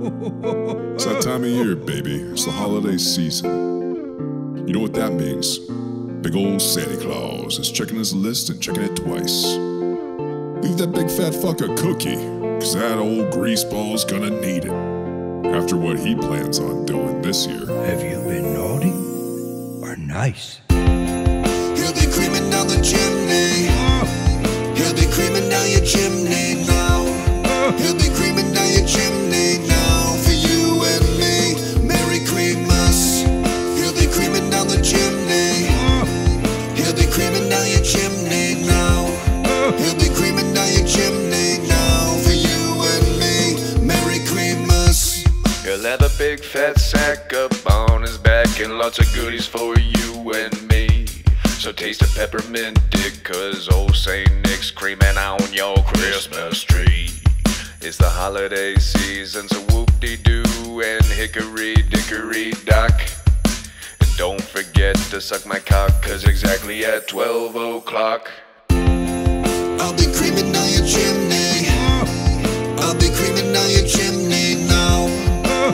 It's that time of year, baby. It's the holiday season. You know what that means. Big old Santa Claus is checking his list and checking it twice. Leave that big fat fuck a cookie, cause that old greaseball's gonna need it. After what he plans on doing this year. Have you been naughty or nice? He'll be creaming down the chimney. He'll be creaming down your chimney now. He'll be creaming down your chimney now. For you and me, Merry Creamus. He'll be creaming down the chimney. He'll be creaming down your chimney now. He'll be creaming down your chimney now. For you and me, Merry Creamus. He'll have a big fat sack up on his back and lots of goodies for you and me. So taste a peppermint dick, cause old Saint Nick's creaming on your Christmas tree. It's the holiday season, so whoop-de-doo and hickory-dickory-dock. And don't forget to suck my cock, cause exactly at 12 o'clock I'll be creaming down your chimney. I'll be creaming down your chimney now.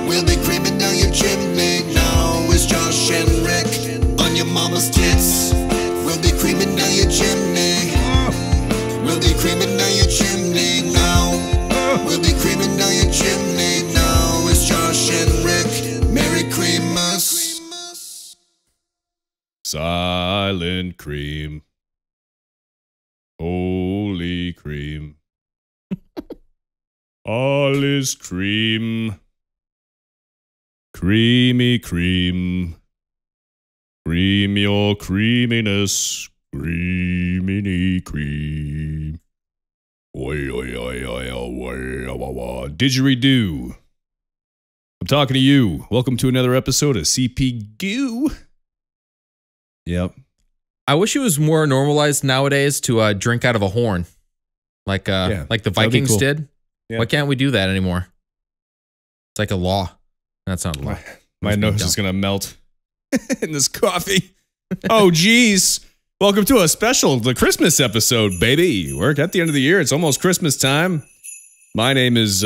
We'll be creaming down your chimney now. It's Josh and Rick on your mama's tits. We'll be creaming down your chimney. We'll be creaming down your chimney now. We'll be creaming down your chimney now. It's Josh and Rick. Merry Creamus. Silent cream. Holy cream. All is cream. Creamy cream. Cream your creaminess. Creaminy cream. Oi, oi, oi, oi, oi, oi. Didgeridoo. I'm talking to you. Welcome to another episode of CP Goo. Yep. I wish it was more normalized nowadays to drink out of a horn, like the Vikings cool. did. Yeah. Why can't we do that anymore? It's like a law. That's not a law. My nose is gonna melt in this coffee. Oh, geez. Welcome to the Christmas episode, baby. We're at the end of the year. It's almost Christmas time. My name is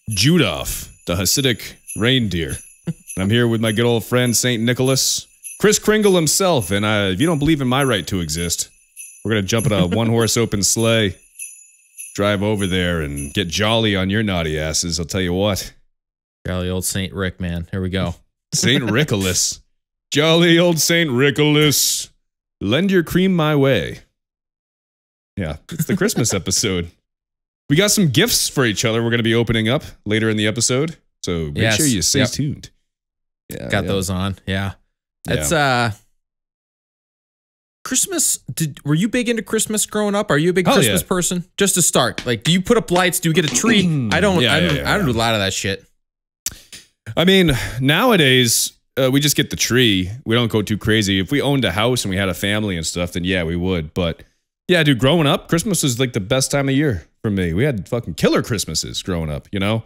Judolph, the Hasidic reindeer. And I'm here with my good old friend, St. Nicholas, Chris Kringle himself. And if you don't believe in my right to exist, we're going to jump in a one-horse open sleigh, drive over there, and get jolly on your naughty asses. I'll tell you what. Jolly old Saint Rick, man. Here we go. St. Richolas. Jolly old St. Richolas. Lend your cream my way. Yeah, it's the Christmas episode. We got some gifts for each other we're going to be opening up later in the episode. So make sure you stay tuned. Yeah, got those on. Yeah. It's Christmas. Were you big into Christmas growing up? Are you a big Christmas person? Just to start, like, do you put up lights? Do you get a tree? I don't do a lot of that shit. I mean, nowadays, we just get the tree. We don't go too crazy. If we owned a house and we had a family and stuff, then yeah, we would. But yeah, dude, growing up, Christmas was like the best time of year for me. We had fucking killer Christmases growing up, you know?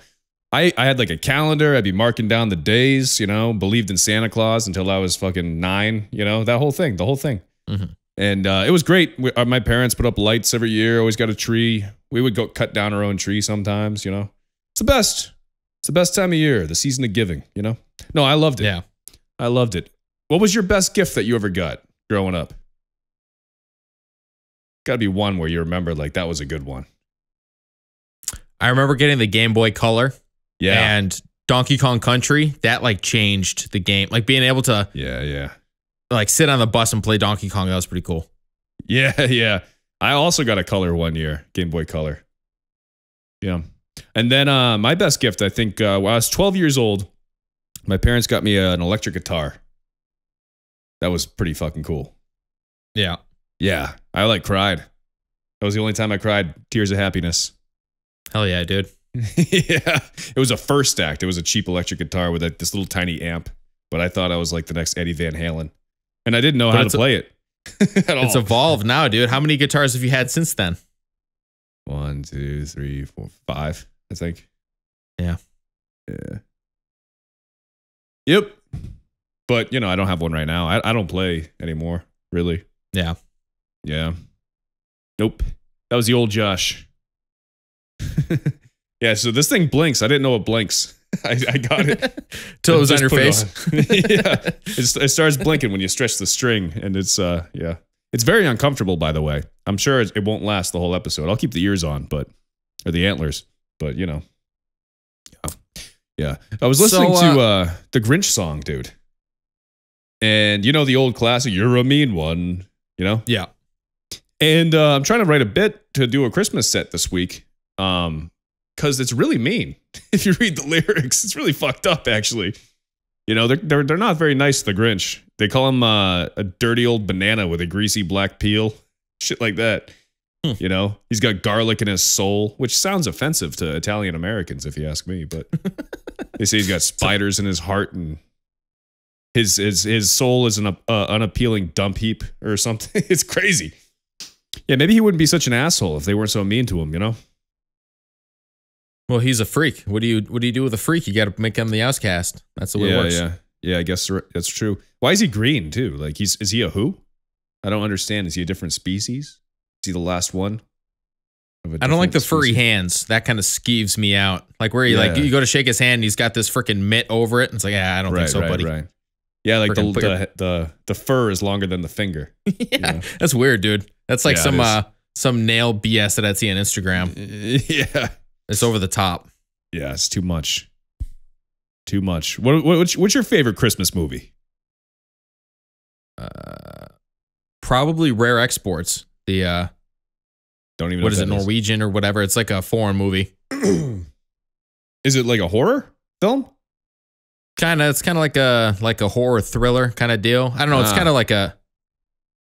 I had like a calendar. I'd be marking down the days, you know, believed in Santa Claus until I was fucking 9, you know, the whole thing. Mm-hmm. And it was great. My parents put up lights every year, always got a tree. We would go cut down our own tree sometimes, you know? It's the best. It's the best time of year, the season of giving, you know? No, I loved it. Yeah. I loved it. What was your best gift that you ever got growing up? Got to be one where you remember, like, that was a good one. I remember getting the Game Boy Color. Yeah. And Donkey Kong Country. That, like, changed the game. Like, being able to like, sit on the bus and play Donkey Kong. That was pretty cool. Yeah, yeah. I also got a Color one year. Game Boy Color. Yeah. And then my best gift, I think, when I was 12 years old, my parents got me an electric guitar. That was pretty fucking cool. Yeah. Yeah. I like cried. That was the only time I cried tears of happiness. Hell yeah, dude. Yeah. It was a first act. It was a cheap electric guitar with this little tiny amp. But I thought I was like the next Eddie Van Halen. And I didn't know how to play it at all. It's evolved now, dude. How many guitars have you had since then? 1, 2, 3, 4, 5, I think. Yeah. Yeah. Yep. But, you know, I don't have one right now. I don't play anymore, really. Yeah. Yeah. Nope. That was the old Josh. Yeah, so this thing blinks. I didn't know it blinks. I got it. Till it was on your Just put it face. Yeah. It starts blinking when you stretch the string. And it's, yeah. It's very uncomfortable, by the way. I'm sure it won't last the whole episode. I'll keep the ears on, or the antlers. But, you know. Yeah. I was listening to the Grinch song, dude. And you know the old classic, "You're a mean one," you know? Yeah. And I'm trying to write a bit to do a Christmas set this week. Because it's really mean. If you read the lyrics, it's really fucked up, actually. You know, they're not very nice to the Grinch. They call him a dirty old banana with a greasy black peel. Shit like that. You know, he's got garlic in his soul, which sounds offensive to Italian Americans, if you ask me. But they say he's got spiders in his heart, and his soul is an unappealing dump heap or something. It's crazy. Yeah, maybe he wouldn't be such an asshole if they weren't so mean to him, you know? Well, he's a freak. What do you do with a freak? You got to make him the outcast. That's the way it works. Yeah, I guess that's true. Why is he green too? Like is he a who? I don't understand. Is he a different species? Is he the last one? I don't like the furry hands. That kind of skeeves me out. Like where you go to shake his hand, and he's got this freaking mitt over it. And it's like, I don't think so, buddy. Right. Yeah, like the fur is longer than the finger. Yeah, you know? That's weird, dude. That's like some nail BS that I'd see on Instagram. Yeah, it's over the top. Yeah, it's too much. Too much. What's your favorite Christmas movie? Probably Rare Exports. The don't even know what is it, Norwegian or whatever. It's like a foreign movie. Is it like a horror film? It's kind of like a horror thriller kind of deal. I don't know. It's kind of like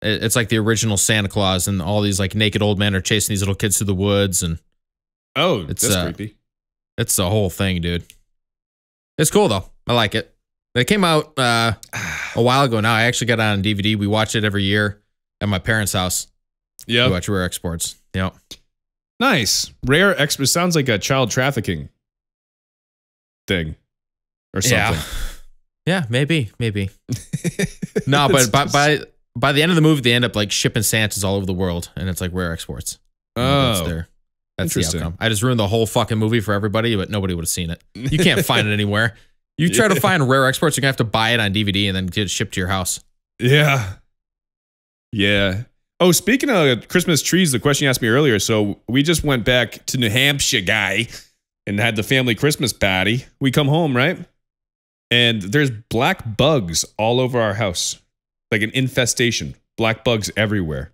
it's like the original Santa Claus, and all these like naked old men are chasing these little kids through the woods, and that's creepy. It's the whole thing, dude. It's cool though. I like it. It came out a while ago now. I actually got it on DVD. We watch it every year at my parents' house. Yeah, we watch Rare Exports. Yep. Nice. Rare Exports sounds like a child trafficking thing or something. Yeah, maybe. No, but by the end of the movie, they end up like shipping Santas all over the world, and it's like Rare Exports. That's the outcome. I just ruined the whole fucking movie for everybody, but nobody would have seen it. You can't find it anywhere. You try to find Rare Exports, you're gonna have to buy it on DVD and then get it shipped to your house. Yeah. Oh, speaking of Christmas trees, the question you asked me earlier. So we just went back to New Hampshire, guy, and had the family Christmas party. We come home, right? And there's black bugs all over our house. Like an infestation. Black bugs everywhere.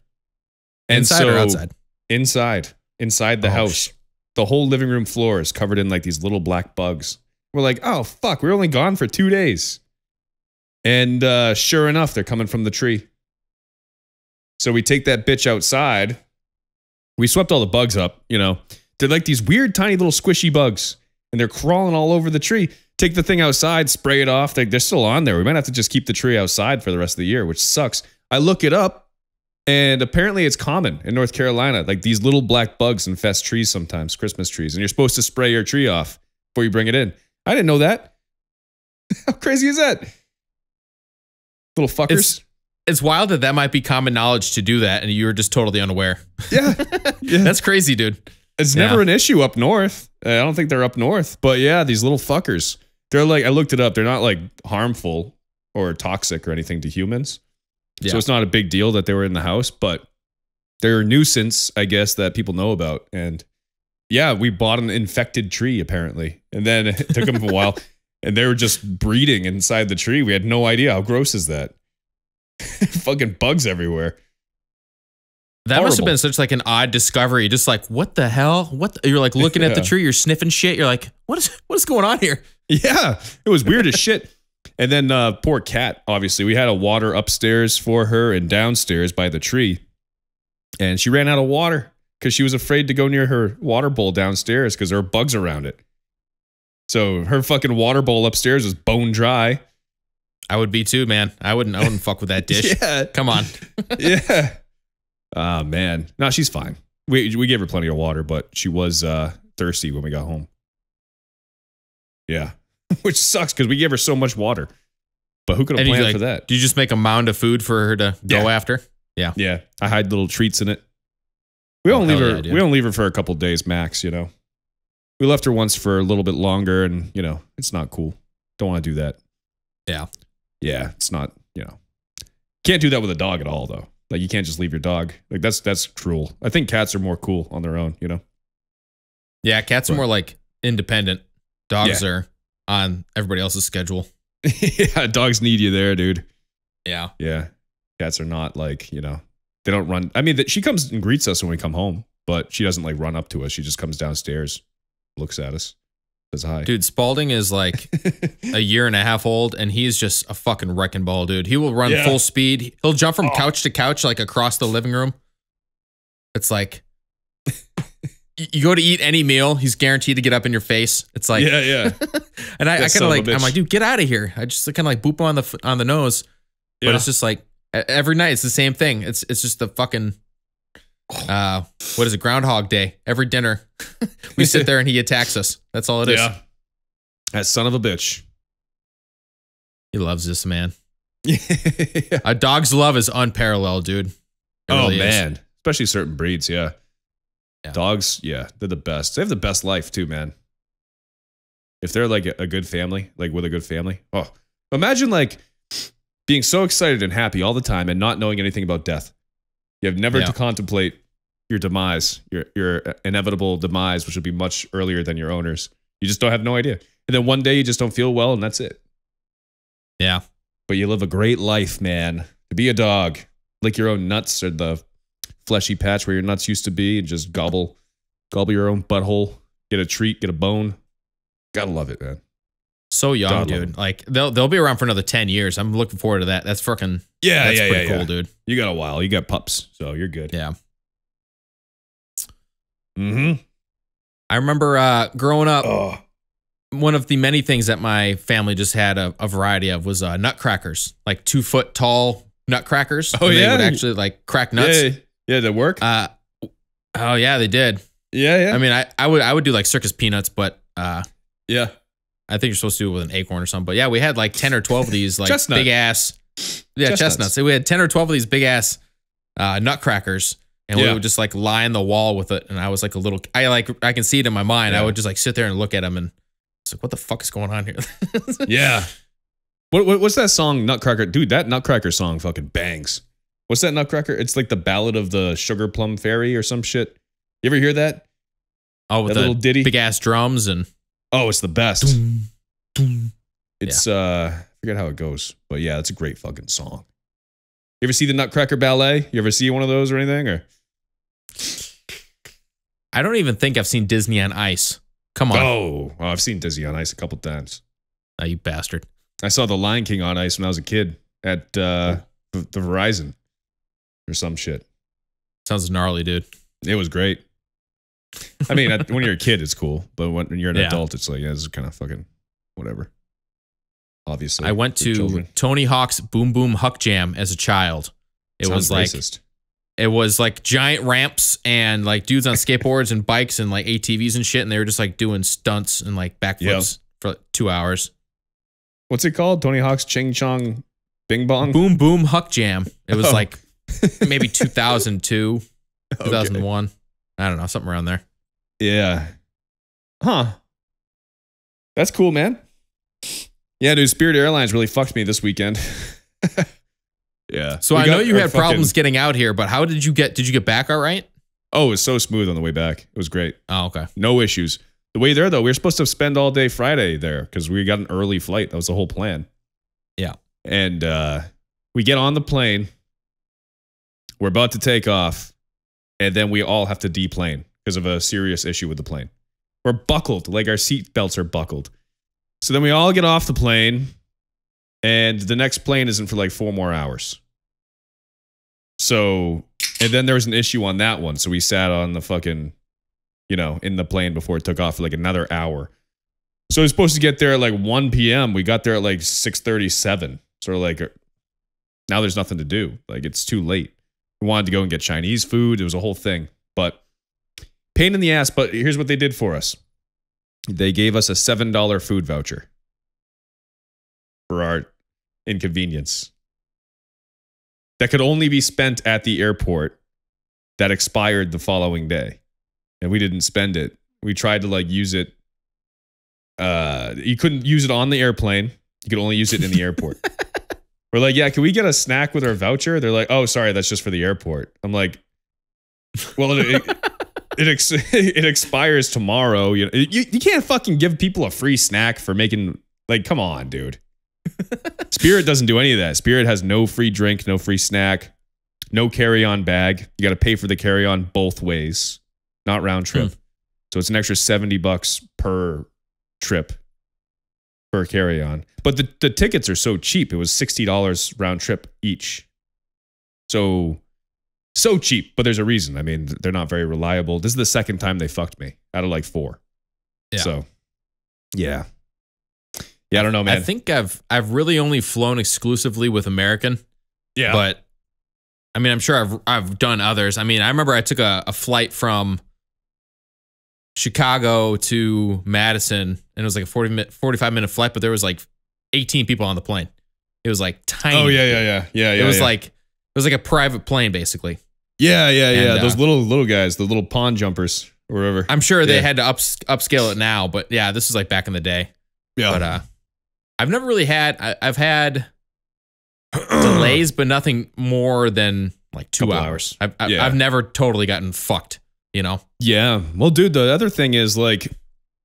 And inside or outside? Inside the house. The whole living room floor is covered in like these little black bugs. We're like, oh, fuck, we're only gone for 2 days. And sure enough, they're coming from the tree. So we take that bitch outside. We swept all the bugs up, you know. They're like these weird, tiny little squishy bugs. And they're crawling all over the tree. Take the thing outside, spray it off. They're still on there. We might have to just keep the tree outside for the rest of the year, which sucks. I look it up, and apparently it's common in North Carolina. Like these little black bugs infest trees sometimes, Christmas trees. And you're supposed to spray your tree off before you bring it in. I didn't know that. How crazy is that? Little fuckers. It's wild that might be common knowledge to do that, and you were just totally unaware. Yeah. That's crazy, dude. It's never an issue up north. I don't think they're up north. But yeah, these little fuckers. They're like, I looked it up. They're not like harmful or toxic or anything to humans. Yeah. So it's not a big deal that they were in the house, but they're a nuisance, I guess, that people know about. And yeah, we bought an infected tree apparently. And then it took them a while and they were just breeding inside the tree. We had no idea. How gross is that? Fucking bugs everywhere. That must have been such like an odd discovery. Just like, what the hell? You're like looking at the tree, you're sniffing shit. You're like, what is going on here? Yeah, it was weird as shit. And then poor cat, obviously. We had a water upstairs for her and downstairs by the tree. And she ran out of water because she was afraid to go near her water bowl downstairs because there were bugs around it. So her fucking water bowl upstairs was bone dry. I would be too, man. I wouldn't fuck with that dish. Yeah. Come on. Yeah. Oh, man. No, she's fine. We gave her plenty of water, but she was thirsty when we got home. Yeah. Which sucks because we gave her so much water. But who could have planned for that? Do you just make a mound of food for her to go after? Yeah. Yeah. I hide little treats in it. We don't leave her for a couple days max, you know. we left her once for a little bit longer, and it's not cool. Don't want to do that. Yeah. Yeah, it's not, can't do that with a dog at all, though. Like, you can't just leave your dog. Like, that's cruel. I think cats are more cool on their own, Yeah, cats are more like independent. Dogs are on everybody else's schedule. Yeah, dogs need you there, dude. Yeah. Yeah. Cats are not like, they don't run. I mean, she comes and greets us when we come home, but she doesn't like run up to us. She just comes downstairs, looks at us, says hi. Dude, Spalding is like a year and a half old, and he's just a fucking wrecking ball, dude. He will run full speed. He'll jump from couch to couch, like across the living room. It's like, you go to eat any meal, he's guaranteed to get up in your face. It's like, yeah. And I kind of like, I'm like, dude, get out of here. I just kind of like boop him on the nose. But it's just like every night it's the same thing. It's just the fucking what is it, Groundhog Day. Every dinner we sit there and he attacks us. That's all it is. Yeah. That son of a bitch. He loves this, man. A dog's love is unparalleled, dude. Really man. Especially certain breeds, yeah. Yeah. Dogs, yeah, they're the best. They have the best life too, man. If they're like a good family, like with a good family. Oh, imagine like being so excited and happy all the time and not knowing anything about death. You have never to contemplate your demise, your inevitable demise, which would be much earlier than your owners. You just don't have no idea. And then one day you just don't feel well and that's it. Yeah. But you live a great life, man. To be a dog, lick your own nuts or the fleshy patch where your nuts used to be and just gobble your own butthole, get a treat, get a bone. Gotta love it, man. So young, dude. Like they'll be around for another 10 years. I'm looking forward to that. That's freaking that's pretty cool, dude. You got a while. You got pups, so you're good. Yeah. Mm-hmm. I remember growing up, one of the many things that my family just had a variety of was nutcrackers, like 2 foot tall nutcrackers. Oh, they would actually like crack nuts. Yeah, did it work? Oh yeah, they did. Yeah. I mean, I would do like circus peanuts, but yeah. I think you're supposed to do it with an acorn or something. But yeah, we had like 10 or 12 of these like Chestnut. big ass. Yeah, chestnuts. We had 10 or 12 of these big ass nutcrackers. And we would just like lie on the wall with it. And I was like I can see it in my mind. I would just like sit there and look at them and it's like, what the fuck is going on here? Yeah. What's that song, Nutcracker? Dude, that Nutcracker song fucking bangs. What's that Nutcracker? It's like the Ballad of the Sugar Plum Fairy or some shit. You ever hear that? Oh, with that the little ditty? Big ass drums and oh, it's the best. It's I forget how it goes, but yeah, it's a great fucking song. You ever see the Nutcracker Ballet? You ever see one of those or anything? Or I don't even think I've seen Disney on Ice. Come on. Oh, I've seen Disney on Ice a couple times. Oh, you bastard. I saw The Lion King on Ice when I was a kid at the Verizon or some shit. Sounds gnarly, dude. It was great. I mean, when you're a kid, it's cool, but when you're an adult, it's like, yeah, this is kind of fucking whatever. Obviously, I went to children. Tony Hawk's Boom Boom Huck Jam as a child. It Sounds was like racist. It was like giant ramps and like dudes on skateboards and bikes and like ATVs and shit, and they were just like doing stunts and like backflips for like 2 hours. What's it called? Tony Hawk's Ching Chong Bing Bong? Boom Boom Huck Jam. It was like maybe 2002, 2001. I don't know, something around there. Yeah. Huh. That's cool, man. Yeah, dude, Spirit Airlines really fucked me this weekend. Yeah. So I know you had problems getting out here, but how did you get back all right? Oh, it was so smooth on the way back. It was great. Oh, okay. No issues. The way there, though, we were supposed to spend all day Friday there because we got an early flight. That was the whole plan. Yeah. And we get on the plane. We're about to take off. And then we all have to deplane because of a serious issue with the plane. We're buckled, like our seat belts are buckled. So then we all get off the plane, and the next plane isn't for like 4 more hours. So, and then there was an issue on that one. So we sat on the fucking, in the plane before it took off for like another hour. So we were supposed to get there at like 1 p.m. We got there at like 6:37. So like, now there's nothing to do. Like, it's too late. We wanted to go and get Chinese food. It was a whole thing. But pain in the ass. But here's what they did for us. They gave us a $7 food voucher for our inconvenience that could only be spent at the airport that expired the following day. And we didn't spend it. We tried to like use it. You couldn't use it on the airplane. You could only use it in the airport. We're like, yeah, can we get a snack with our voucher? They're like, oh, sorry, that's just for the airport. I'm like, well, it expires tomorrow. You can't fucking give people a free snack for making, like, come on, dude. Spirit doesn't do any of that. Spirit has no free drink, no free snack, no carry-on bag. You got to pay for the carry-on both ways, not round trip. So it's an extra $70 per trip per carry-on. But the tickets are so cheap. It was $60 round trip each. So cheap, but there's a reason. I mean, they're not very reliable. This is the second time they fucked me out of like 4. Yeah. So, yeah. Yeah, I don't know, man. I think I've really only flown exclusively with American. Yeah. But I mean, I'm sure I've done others. I mean, I remember I took a flight from Chicago to Madison, and it was like a 45-minute flight, but there was like 18 people on the plane. It was like tiny. Oh, yeah. It was like a private plane, basically. Yeah. And, those little guys, the little pond jumpers or whatever. I'm sure they had to upscale it now, but yeah, this is like back in the day. Yeah. But I've never really had. I've had delays, but nothing more than like 2 hours. I've never totally gotten fucked. You know? Yeah. Well, dude, the other thing is like,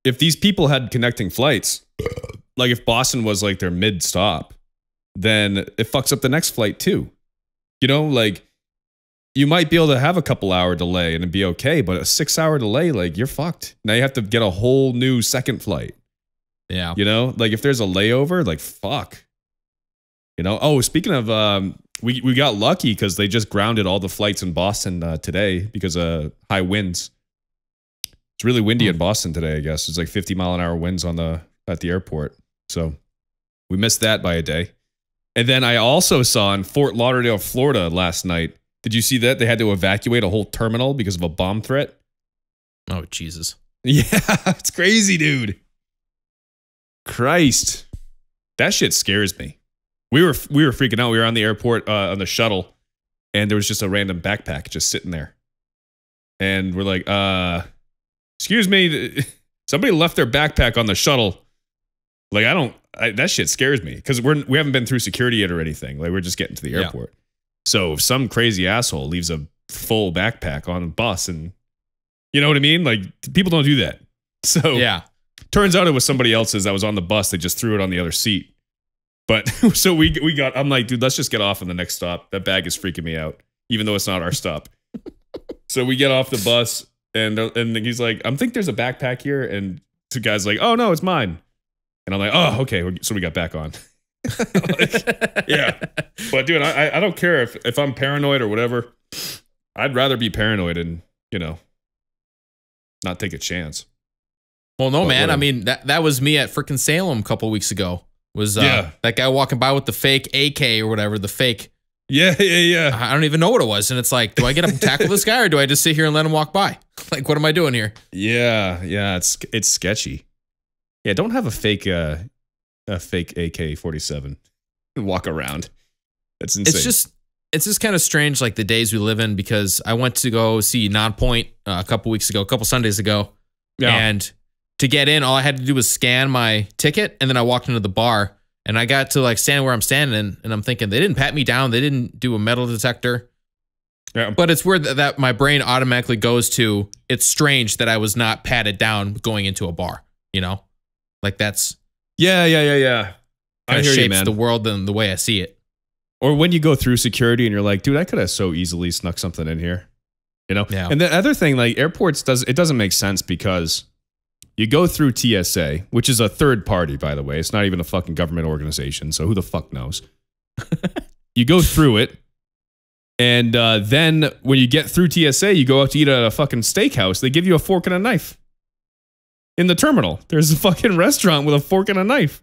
if these people had connecting flights, like if Boston was like their mid stop, then it fucks up the next flight too. You know, like you might be able to have a couple hour delay and it'd be okay, but a 6-hour delay, like you're fucked. Now you have to get a whole new second flight. Yeah. You know, like if there's a layover, like fuck. You know? Oh, speaking of, we got lucky because they just grounded all the flights in Boston today because of high winds. It's really windy in Boston today, I guess. It's like 50-mile-an-hour winds at the airport. So we missed that by a day. And then I also saw in Fort Lauderdale, Florida last night. Did you see that? They had to evacuate a whole terminal because of a bomb threat. Oh, Jesus. Yeah, it's crazy, dude. Christ. That shit scares me. We were freaking out. We were on the airport on the shuttle, and there was just a random backpack just sitting there. And we're like, excuse me, somebody left their backpack on the shuttle. Like, that shit scares me because we haven't been through security yet or anything. Like, we're just getting to the airport. So if some crazy asshole leaves a full backpack on a bus, and you know what I mean? Like, people don't do that. So yeah, turns out it was somebody else's that was on the bus. They just threw it on the other seat. But so I'm like, dude, let's just get off on the next stop. That bag is freaking me out, even though it's not our stop. So we get off the bus, and he's like, I think there's a backpack here. And the guy's like, oh, no, it's mine. And I'm like, oh, okay. So we got back on. Like, yeah. But dude, I don't care if I'm paranoid or whatever. I'd rather be paranoid and, you know, not take a chance. Well, no, man. I mean, that was me at frickin' Salem a couple weeks ago. Was that guy walking by with the fake AK or whatever, the fake. Yeah. I don't even know what it was. And it's like, do I get up and tackle this guy or do I just sit here and let him walk by? Like, what am I doing here? Yeah. It's sketchy. Yeah, don't have a fake AK-47 and walk around. That's insane. It's just kind of strange, like the days we live in, because I went to go see Nonpoint a couple Sundays ago. Yeah. And to get in, all I had to do was scan my ticket, and then I walked into the bar, and I got to like stand where I'm standing, and I'm thinking, they didn't pat me down, they didn't do a metal detector. Yeah. But it's weird that my brain automatically goes to, it's strange that I was not patted down going into a bar, you know? Like that's... Yeah. Kind of shapes the world and the way I see it. Or when you go through security and you're like, dude, I could have so easily snuck something in here. You know? Yeah. And the other thing, like airports, it doesn't make sense because you go through TSA, which is a third party, by the way. It's not even a fucking government organization, so who the fuck knows? You go through it, and then when you get through TSA, you go out to eat at a fucking steakhouse. They give you a fork and a knife. In the terminal, there's a fucking restaurant with a fork and a knife.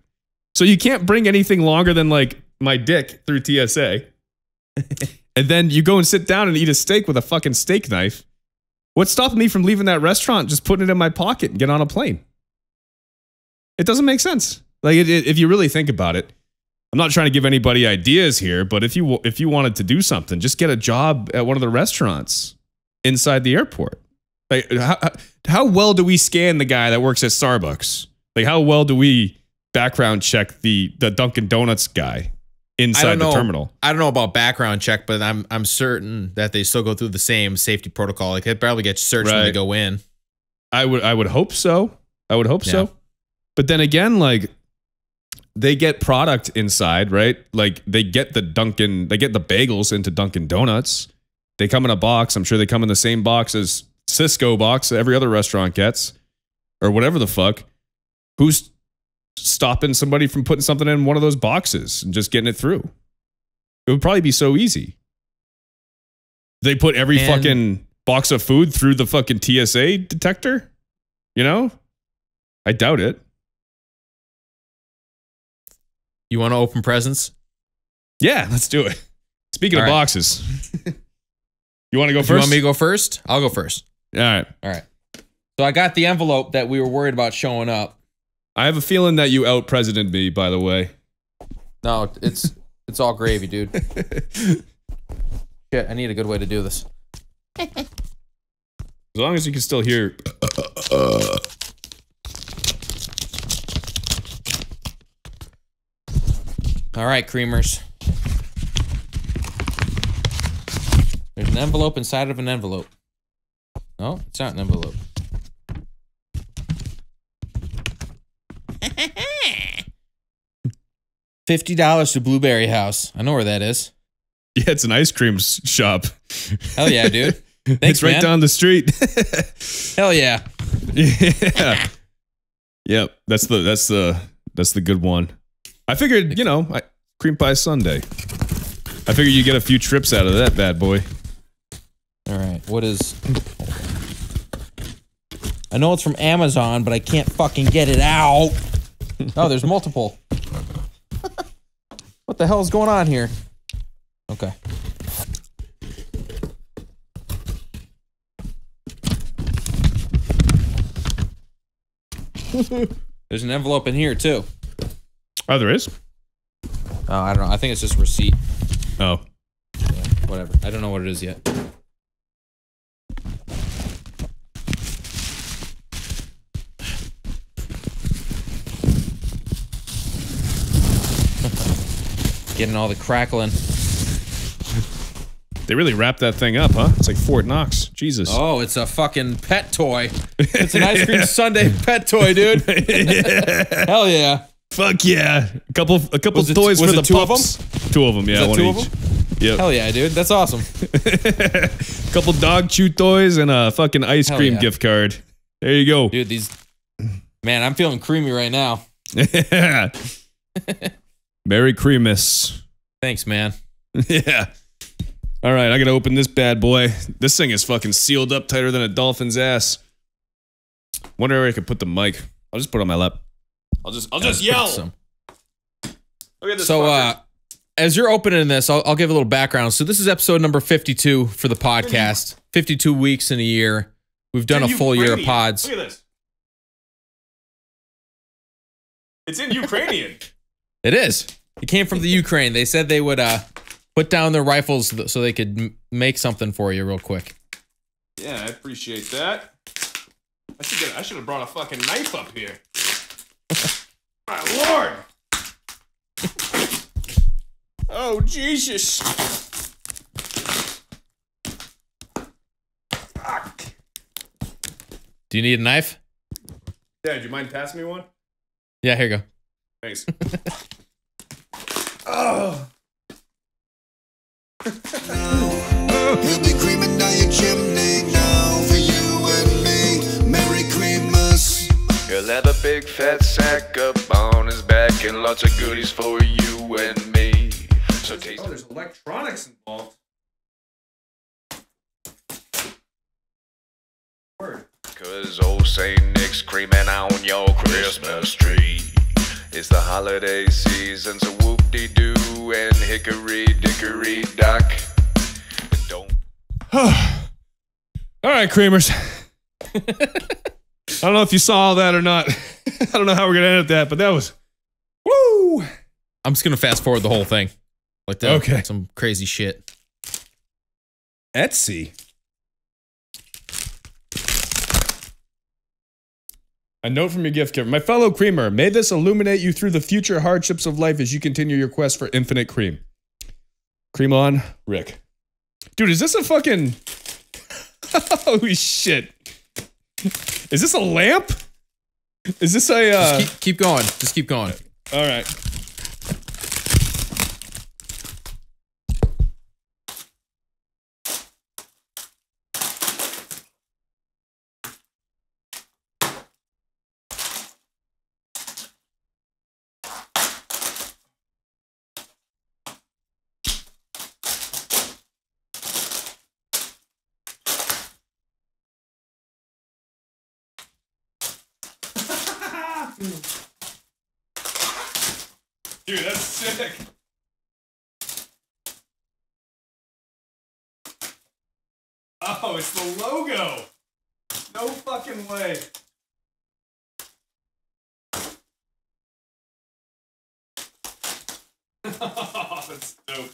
So you can't bring anything longer than like my dick through TSA. And then you go and sit down and eat a steak with a fucking steak knife. What's stopping me from leaving that restaurant, just putting it in my pocket and get on a plane? It doesn't make sense. Like if you really think about it, I'm not trying to give anybody ideas here, but if you wanted to do something, just get a job at one of the restaurants inside the airport. Like, how well do we scan the guy that works at Starbucks? Like, how well do we background check the Dunkin' Donuts guy inside the terminal? I don't know about background check, but I'm certain that they still go through the same safety protocol. Like, they probably get searched when they go in. I would hope so. I would hope so. But then again, like, they get product inside, right? Like, they get the bagels into Dunkin' Donuts. They come in a box. I'm sure they come in the same box as Cisco box every other restaurant gets, or whatever the fuck. Who's stopping somebody from putting something in one of those boxes and just getting it through? It would probably be so easy. They put every fucking box of food through the fucking TSA detector? You know? I doubt it. You want to open presents? Yeah, let's do it. Speaking of boxes. You want to go first? You want me to go first? I'll go first. All right. So I got the envelope that we were worried about showing up. I have a feeling that you out-presidented me, by the way. No, it's all gravy, dude. Shit, I need a good way to do this. As long as you can still hear. All right, creamers. There's an envelope inside of an envelope. No, it's not an envelope. $50 to Blueberry House. I know where that is. Yeah, it's an ice cream shop. Hell yeah, dude. Thanks, it's right down the street. Hell yeah. Yeah. Yep. That's the good one. I figured, cream pie Sundae. I figured you get a few trips out of that bad boy. All right. What is? I know it's from Amazon, but I can't fucking get it out. Oh, there's multiple. What the hell is going on here? Okay. There's an envelope in here too. Oh, there is? Oh, I don't know. I think it's just a receipt. Oh. Yeah, whatever. I don't know what it is yet. Getting all the crackling. They really wrapped that thing up, huh? It's like Fort Knox. Jesus. Oh, it's a fucking pet toy. It's an ice cream sundae pet toy, dude. Yeah. Hell yeah. Fuck yeah. A couple toys for the two pups. Of them? Two of them, yeah. One two each. Of them? Yep. Hell yeah, dude. That's awesome. Couple dog chew toys and a fucking ice cream gift card. There you go. Dude, man, I'm feeling creamy right now. Merry Creamus. Thanks, man. Yeah. All right, I gotta open this bad boy. This thing is fucking sealed up tighter than a dolphin's ass. Wonder where I could put the mic. I'll just put it on my lap. I'll just yell. Look at this. So, as you're opening this, I'll give a little background. So this is episode number 52 for the podcast. 52 weeks in a year. We've done a full year of pods. Look at this. It's in Ukrainian. It is. It came from the Ukraine. They said they would put down their rifles so they could make something for you real quick. Yeah, I appreciate that. I should have brought a fucking knife up here. My lord! Oh, Jesus. Fuck. Do you need a knife? Dad, do you mind passing me one? Yeah, here you go. Thanks. Oh. We'll be creaming down your chimney now for you and me. Merry Creamus. He'll have a big fat sack up on his back and lots of goodies for you and me. So taste. Oh, there's electronics involved. Word. Cause old Saint Nick's creaming on your Christmas tree. It's the holiday season, so whoop-de-doo and hickory-dickory-dock. Don't. All right, creamers. I don't know if you saw all that or not. I don't know how we're gonna edit that, but that was woo. I'm just gonna fast forward the whole thing. Like that. Okay. Some crazy shit. Etsy. A note from your gift giver. My fellow creamer, may this illuminate you through the future hardships of life as you continue your quest for infinite cream. Cream on, Rick. Dude, is this a fucking... Holy shit. Is this a lamp? Is this a... Just keep going. Just keep going. All right. Dude, that's sick. Oh, it's the logo. No fucking way. Oh, that's dope.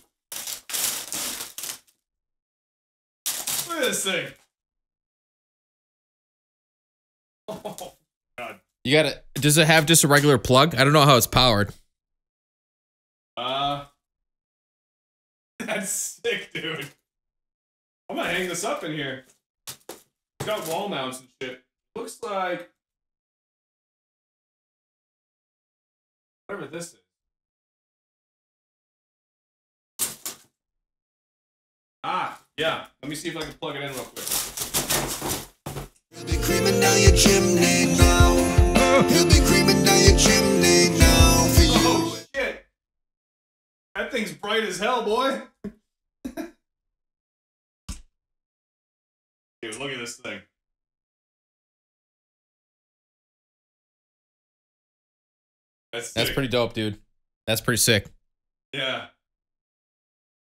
Look at this thing. Oh, God. You got it. Does it have just a regular plug? I don't know how it's powered. That's sick, dude. I'm gonna hang this up in here. It's got wall mounts and shit. Looks like whatever this is. Ah, yeah. Let me see if I can plug it in real quick. He'll be creaming down your chimney now. He'll be creaming down your chimney now for you. Oh shit! That thing's bright as hell, boy. Dude, look at this thing. That's pretty dope, dude. That's pretty sick. Yeah.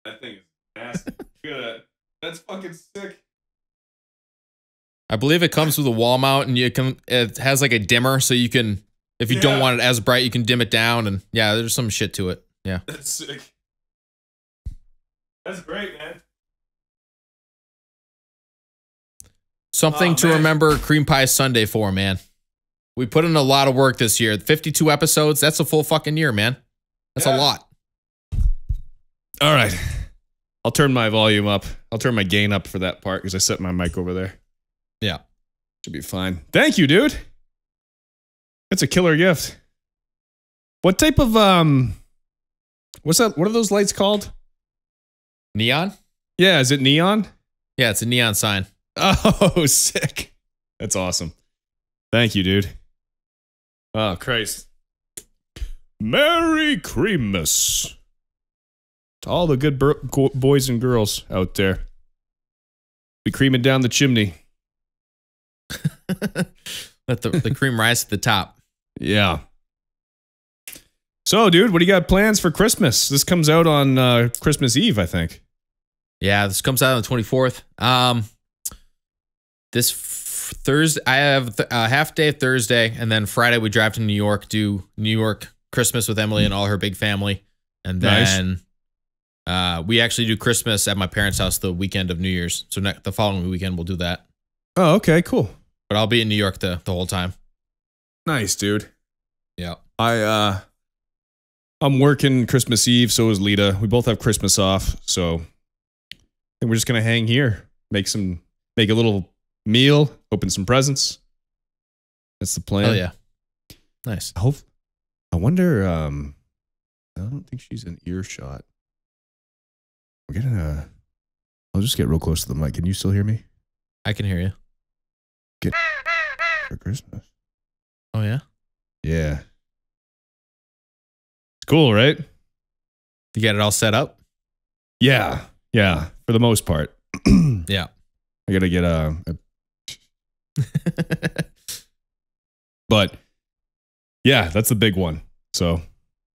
That thing is nasty. Look at that. That's fucking sick. I believe it comes with a wall mount, and it has like a dimmer, so you can, if you don't want it as bright, you can dim it down, and yeah, there's some shit to it. Yeah. That's sick. That's great, man. Something to remember Cream Pie Sunday for, man. We put in a lot of work this year. 52 episodes, that's a full fucking year, man. That's a lot. All right. I'll turn my volume up. I'll turn my gain up for that part because I set my mic over there. Yeah. Should be fine. Thank you, dude. That's a killer gift. What type of, what's that? What are those lights called? Neon? Yeah, is it neon? Yeah, it's a neon sign. Oh, sick. That's awesome. Thank you, dude. Oh, Christ. Merry Creamus. To all the good boys and girls out there. Be creaming down the chimney. Let the cream rise to the top. Yeah. So, dude, what do you got plans for Christmas? This comes out on Christmas Eve, I think. Yeah, this comes out on the 24th. This Thursday, I have a half day Thursday, and then Friday we drive to New York, do New York Christmas with Emily and all her big family, and then we actually do Christmas at my parents' house the weekend of New Year's. So the following weekend we'll do that. Oh, okay, cool. But I'll be in New York the whole time. Nice, dude. Yeah. I'm working Christmas Eve, so is Lita. We both have Christmas off, so I think we're just gonna hang here, make a little meal, open some presents. That's the plan. Oh yeah. Nice. I wonder, I don't think she's in earshot. I'll just get real close to the mic. Can you still hear me? I can hear you. Get for Christmas. Oh yeah? Yeah. It's cool, right? You got it all set up? Yeah. Yeah. For the most part. Yeah. I gotta get but yeah, that's the big one. So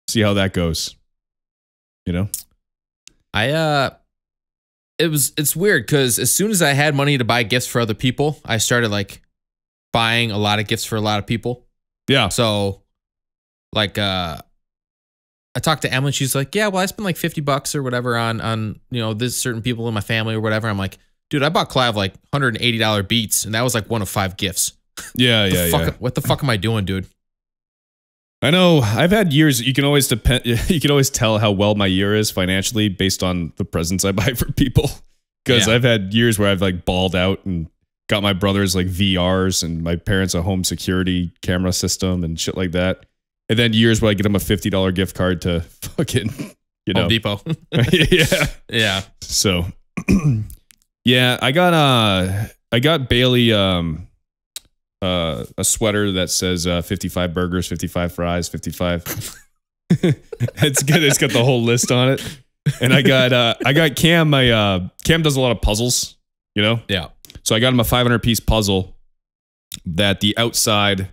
see how that goes. You know? It's weird because as soon as I had money to buy gifts for other people, I started like buying a lot of gifts for a lot of people. Yeah. So like I talked to Emily, she's like, yeah, well, I spent like $50 or whatever on this certain people in my family or whatever. I'm like, dude, I bought Clive like $180 Beats, and that was like one of 5 gifts. Yeah, yeah. What the fuck am I doing, dude? I know. I've had years. You can always You can always tell how well my year is financially based on the presents I buy for people. Because I've had years where I've like balled out and got my brothers like VRs and my parents a home security camera system and shit like that. And then years where I get them a $50 gift card to fucking, you know, Home Depot. Yeah. Yeah. So, yeah, I got Bailey a sweater that says 55 burgers, 55 fries, 55. It's good. It's got the whole list on it. And I got Cam. Cam does a lot of puzzles, you know? Yeah. So I got him a 500-piece puzzle that the outside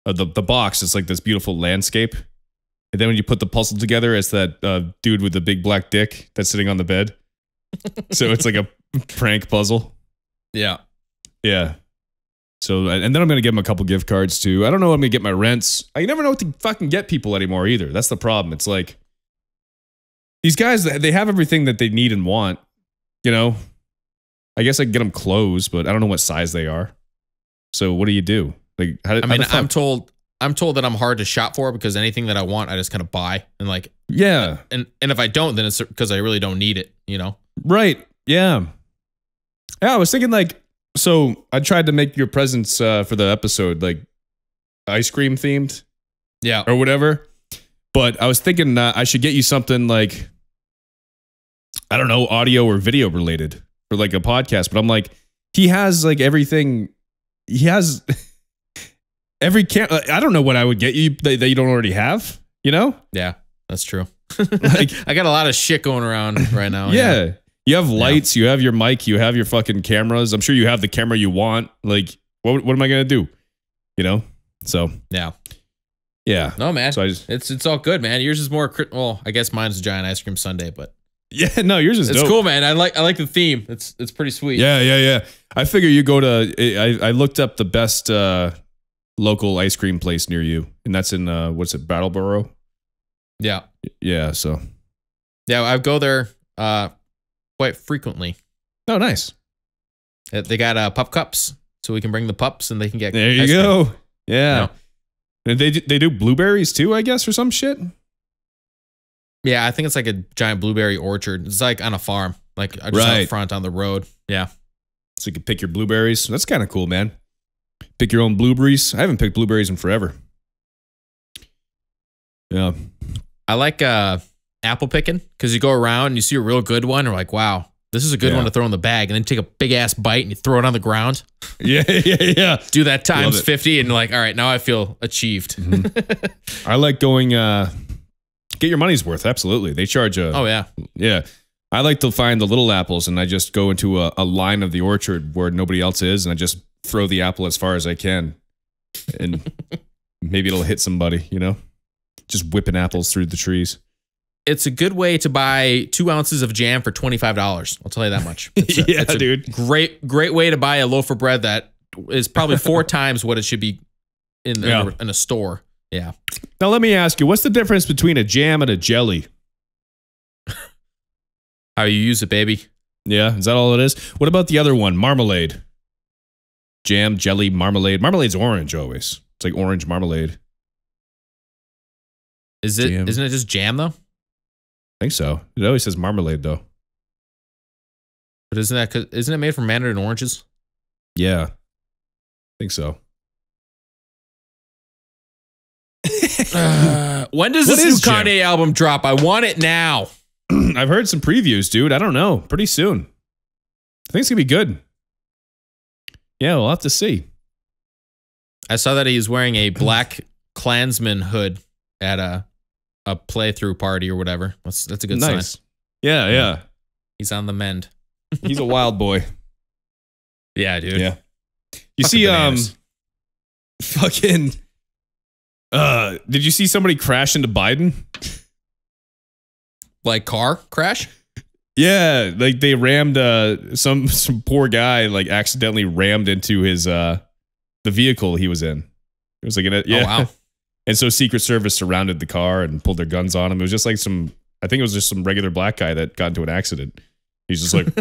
of the box is like this beautiful landscape. And then when you put the puzzle together, it's that dude with the big black dick that's sitting on the bed. So it's like a prank puzzle. Yeah. Yeah. So, and then I'm going to give him a couple gift cards too. I don't know when I'm going to get my rents. I never know what to fucking get people anymore either. That's the problem. It's like, these guys, they have everything that they need and want, you know? I guess I can get them clothes, but I don't know what size they are. So what do you do? Like, I'm told that I'm hard to shop for because anything that I want, I just kind of buy and like, yeah. And if I don't, then it's because I really don't need it, you know? Right. Yeah. Yeah. I was thinking like, so I tried to make your presents for the episode, like ice cream themed. Yeah. Or whatever. But I was thinking I should get you something like, I don't know, audio or video related for like a podcast. But I'm like, he has like everything. He has every I don't know what I would get you that you don't already have, you know? Yeah, that's true. Like, I got a lot of shit going around right now. Yeah. You have lights, you have your mic, you have your fucking cameras. I'm sure you have the camera you want. Like, what am I going to do? You know? So, yeah. Yeah. No, man. So it's all good, man. Yours is more, well, I guess mine's a giant ice cream sundae, but yeah, no, yours is it's dope. cool, man. I like the theme. It's pretty sweet. Yeah. I figure you go to, I looked up the best local ice cream place near you, and that's in, what's it, Brattleboro? Yeah. Yeah, so. Yeah, I go there quite frequently. Oh, nice. They got pup cups, so we can bring the pups and they can get there you ice go. cream. Yeah. And they do blueberries too, I guess, or some shit. Yeah, I think it's like a giant blueberry orchard. It's like on a farm, like just out front on the road. Yeah. So you can pick your blueberries. That's kind of cool, man. Pick your own blueberries. I haven't picked blueberries in forever. Yeah. I like apple picking because you go around and you see a real good one. Or like, wow, this is a good one to throw in the bag, and then take a big ass bite and you throw it on the ground. Yeah. Do that times 50, and like, all right, now I feel achieved. Mm-hmm. I like going. Get your money's worth. Absolutely, they charge a. Oh yeah. Yeah. I like to find the little apples, and I just go into a line of the orchard where nobody else is, and I just throw the apple as far as I can, and maybe it'll hit somebody. You know, just whipping apples through the trees. It's a good way to buy 2 ounces of jam for $25. I'll tell you that much. It's a dude. Great way to buy a loaf of bread that is probably 4 times what it should be in a store. Yeah. Now let me ask you, what's the difference between a jam and a jelly? How you use it, baby. Yeah, is that all it is? What about the other one, marmalade? Jam, jelly, marmalade. Marmalade's orange always. It's like orange marmalade. Isn't it just jam though? I think so. It always says marmalade though. But isn't it made from mandarin oranges? Yeah. I think so. When does this new Kanye album drop? I want it now. I've heard some previews, dude. I don't know. Pretty soon. I think it's gonna be good. Yeah, we'll have to see. I saw that he's wearing a black Klansman hood at a playthrough party or whatever. That's a good sign. Yeah. He's on the mend. He's a wild boy. Yeah, dude. Yeah. You see, fucking. Did you see somebody crash into Biden? Like car crash? Yeah, like they rammed some poor guy like accidentally rammed into his the vehicle he was in. It was like oh wow. And so Secret Service surrounded the car and pulled their guns on him. It was just like I think it was just some regular black guy that got into an accident. He's just like,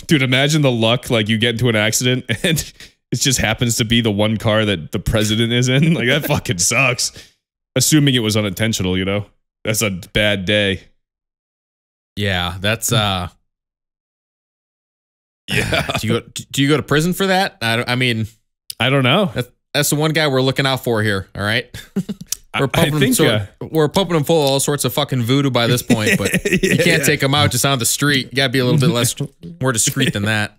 dude, imagine the luck. Like you get into an accident and It just happens to be the one car that the president is in. Like, that fucking sucks. Assuming it was unintentional, you know? That's a bad day. Yeah, that's Yeah. Do you go to prison for that? I mean, I don't know. That's the one guy we're looking out for here. All right, we're pumping him full of all sorts of fucking voodoo by this point, but you can't take him out just on the street. You gotta be a little bit more discreet than that.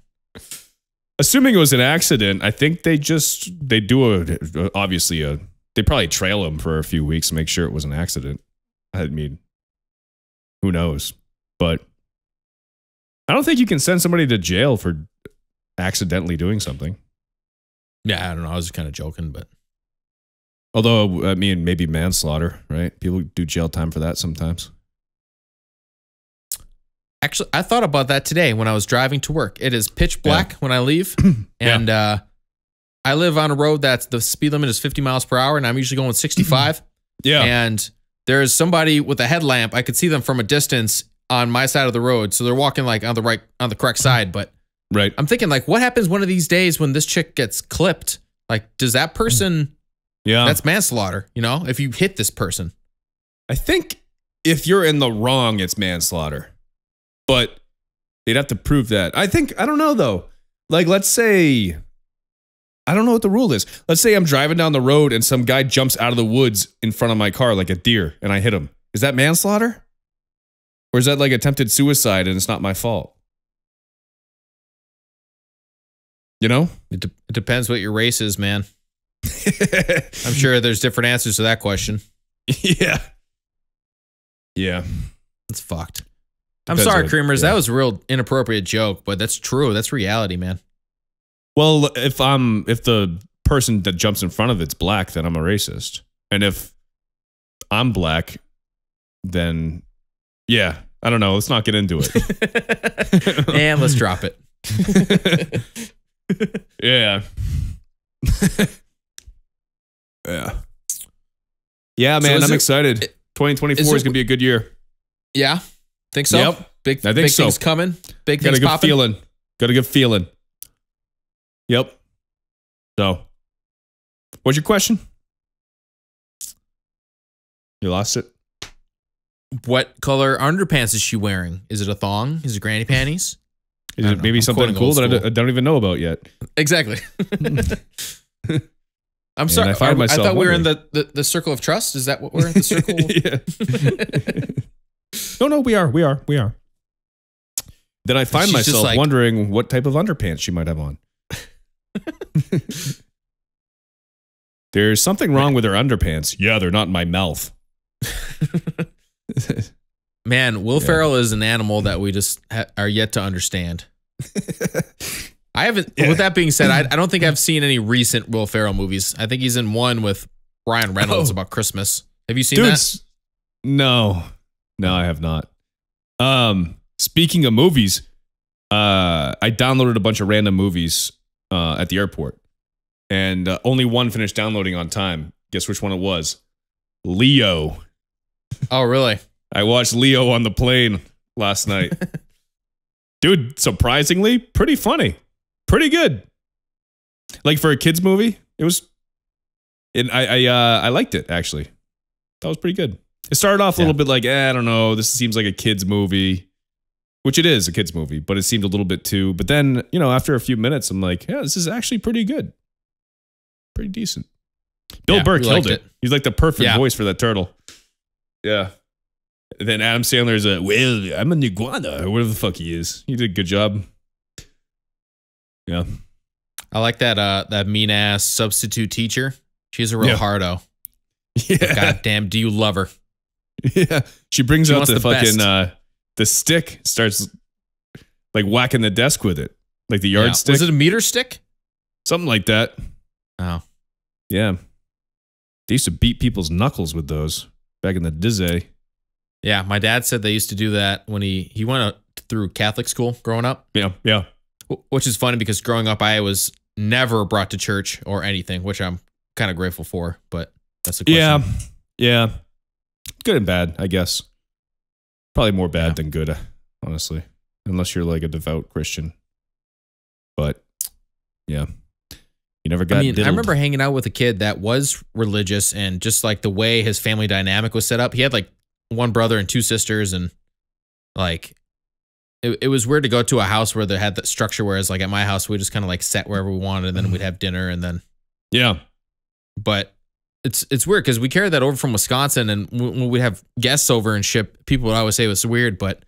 Assuming it was an accident, I think they probably trail him for a few weeks to make sure it was an accident. I mean, who knows? But I don't think you can send somebody to jail for accidentally doing something. Yeah, I don't know. I was kind of joking, but although, I mean, maybe manslaughter, right? People do jail time for that sometimes. Actually, I thought about that today when I was driving to work. It is pitch black when I leave, and I live on a road that's the speed limit is 50 miles per hour, and I'm usually going 65. Yeah. And there's somebody with a headlamp. I could see them from a distance on my side of the road, so they're walking like on the correct side. But right, I'm thinking like, what happens one of these days when this chick gets clipped? Like, does that person? Yeah, that's manslaughter. You know, if you hit this person. I think if you're in the wrong, it's manslaughter. But they'd have to prove that. I don't know though. Like, let's say, I don't know what the rule is. Let's say I'm driving down the road and some guy jumps out of the woods in front of my car like a deer and I hit him. Is that manslaughter? Or is that like attempted suicide and it's not my fault? You know? It depends what your race is, man. I'm sure there's different answers to that question. Yeah. Yeah. It's fucked. I'm sorry, Creamers. That was a real inappropriate joke, but that's true. That's reality, man. Well, if the person that jumps in front of it's black, then I'm a racist. And if I'm black, then yeah, I don't know. Let's not get into it. And let's drop it. Yeah. Yeah. Yeah, man, I'm excited. 2024 is going to be a good year. Yeah. Think so? Yep. I think so. Things coming. Big things popping. Got a good feeling. Yep. So, what's your question? You lost it? What color underpants is she wearing? Is it a thong? Is it granny panties? Is it maybe something cool that I don't even know about yet? Exactly. I'm sorry. I thought we were in the circle of trust. Is that what we're in? The circle? No, we are. Then I find myself like, wondering what type of underpants she might have on. There's something wrong with her underpants. Yeah, they're not in my mouth. Man, Will Ferrell is an animal that we just are yet to understand. I haven't. With that being said, I don't think I've seen any recent Will Ferrell movies. I think he's in one with Ryan Reynolds about Christmas. Have you seen that? No, I have not. Speaking of movies, I downloaded a bunch of random movies at the airport, and only one finished downloading on time. Guess which one it was? Leo. Oh, really? I watched Leo on the plane last night. Dude, surprisingly, pretty funny. Pretty good. Like for a kid's movie, it was. I liked it, actually. That was pretty good. It started off a little bit like, I don't know, this seems like a kid's movie. Which it is a kid's movie, but it seemed a little bit too. But then, after a few minutes, I'm like, yeah, this is actually pretty good. Pretty decent. Bill Burr killed it. He's like the perfect voice for that turtle. Yeah. And then Adam Sandler's well, I'm an iguana, or whatever the fuck he is. He did a good job. Yeah. I like that mean ass substitute teacher. She's a real hardo. Yeah. But goddamn, do you love her? Yeah. She brings out the fucking the stick, starts like whacking the desk with it. Like the yardstick. Was it a meter stick? Something like that. Oh. Yeah. They used to beat people's knuckles with those back in the day. Yeah, my dad said they used to do that when he went through Catholic school growing up. Yeah. Which is funny because growing up, I was never brought to church or anything, which I'm kind of grateful for. But that's the question. Yeah. Good and bad, I guess. Probably more bad than good, honestly. Unless you're like a devout Christian. But, yeah. You never got I diddled. remember hanging out with a kid that was religious, and just like the way his family dynamic was set up, he had like one brother and two sisters, and like it was weird to go to a house where they had that structure, whereas like at my house, we just kind of like sat wherever we wanted, and then we'd have dinner, and then yeah. But it's weird because we carried that over from Wisconsin, and when we have guests over and ship, people would always say it was weird, but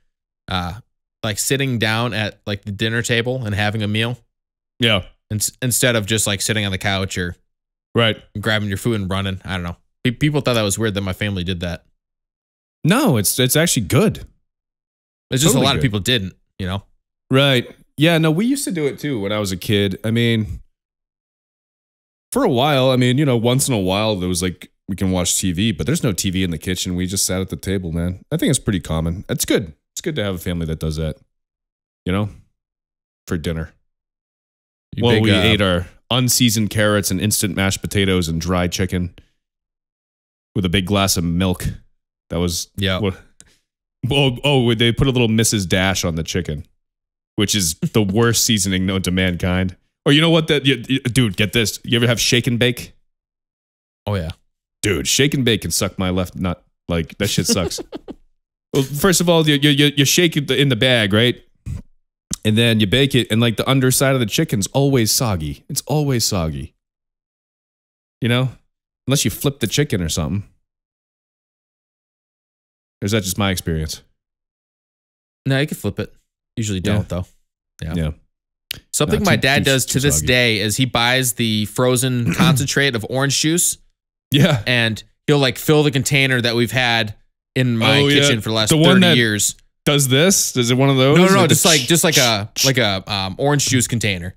like sitting down at like the dinner table and having a meal, yeah, instead of just like sitting on the couch or right, grabbing your food and running. I don't know. People thought that was weird that my family did that. No, it's actually good. It's just Totally a lot of good. people didn't, you know? Right. Yeah, no, we used to do it too when I was a kid. I mean, for a while, I mean, you know, once in a while there was like we can watch TV, but there's no TV in the kitchen. We just sat at the table, man. I think it's pretty common. It's good. It's good to have a family that does that, you know, for dinner. We ate our unseasoned carrots and instant mashed potatoes and dried chicken with a big glass of milk. That was they put a little Mrs. Dash on the chicken, which is the worst seasoning known to mankind. Or you know what? Dude, get this. You ever have shake and bake? Oh yeah, dude, shake and bake can suck my left nut. Like that shit sucks. Well, first of all, you shake it in the bag, right? And then you bake it, and like the underside of the chicken's always soggy. It's always soggy. You know, unless you flip the chicken or something. Or is that just my experience? No, you can flip it. Usually don't though. Yeah. Something my dad does to this day is he buys the frozen concentrate of orange juice. Yeah. And he'll like fill the container that we've had in my kitchen for the last 30 years. Does this? Is it one of those? No, just like a orange juice container.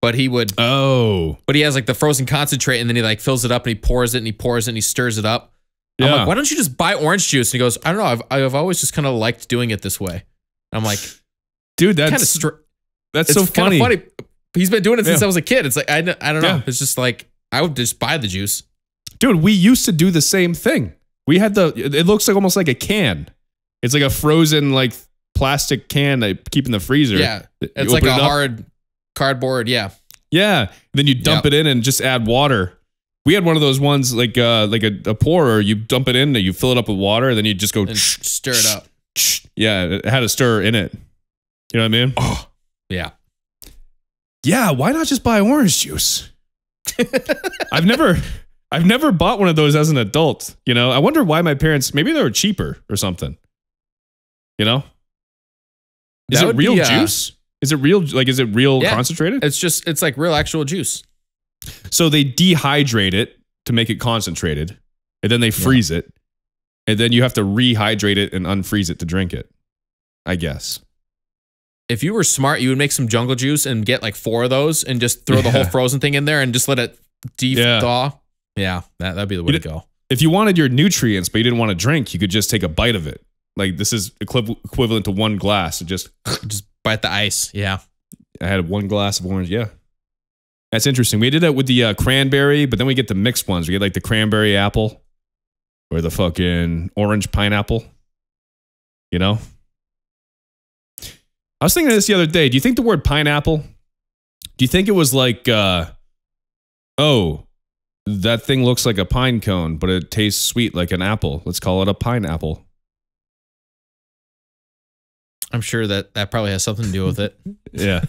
But he would but he has like the frozen concentrate, and then he like fills it up and he pours it and he pours it and he stirs it up. Yeah. I'm like, why don't you just buy orange juice? And he goes, I don't know. I've always just kind of liked doing it this way. I'm like, dude, that's so funny. He's been doing it since I was a kid. It's like, I don't know. Yeah. It's just like, I would just buy the juice. Dude, we used to do the same thing. We had it looks like almost like a can. It's like a frozen like plastic can that you keep in the freezer. Yeah. It's like a hard cardboard. Yeah. Yeah. Then you dump it in and just add water. We had one of those ones like a pourer. You dump it in, and you fill it up with water, and then you just go and stir it up. Yeah, it had a stir in it. You know what I mean? Oh, yeah. Yeah, why not just buy orange juice? I've never bought one of those as an adult. You know, I wonder why my parents, maybe they were cheaper or something. You know? Is it real juice? Is it real concentrated? It's like real actual juice. So they dehydrate it to make it concentrated, and then they freeze it, and then you have to rehydrate it and unfreeze it to drink it, I guess. If you were smart, you would make some jungle juice and get like 4 of those and just throw the whole frozen thing in there and just let it thaw. Yeah, that'd be the way to go. If you wanted your nutrients, but you didn't want to drink, you could just take a bite of it. Like this is equivalent to 1 glass. Just bite the ice. Yeah. I had 1 glass of orange. Yeah. That's interesting. We did that with the cranberry, but then we get the mixed ones. We get like the cranberry apple or the fucking orange pineapple. You know? I was thinking of this the other day. Do you think the word pineapple, do you think it was like, that thing looks like a pine cone, but it tastes sweet like an apple. Let's call it a pineapple. I'm sure that probably has something to do with it. Yeah.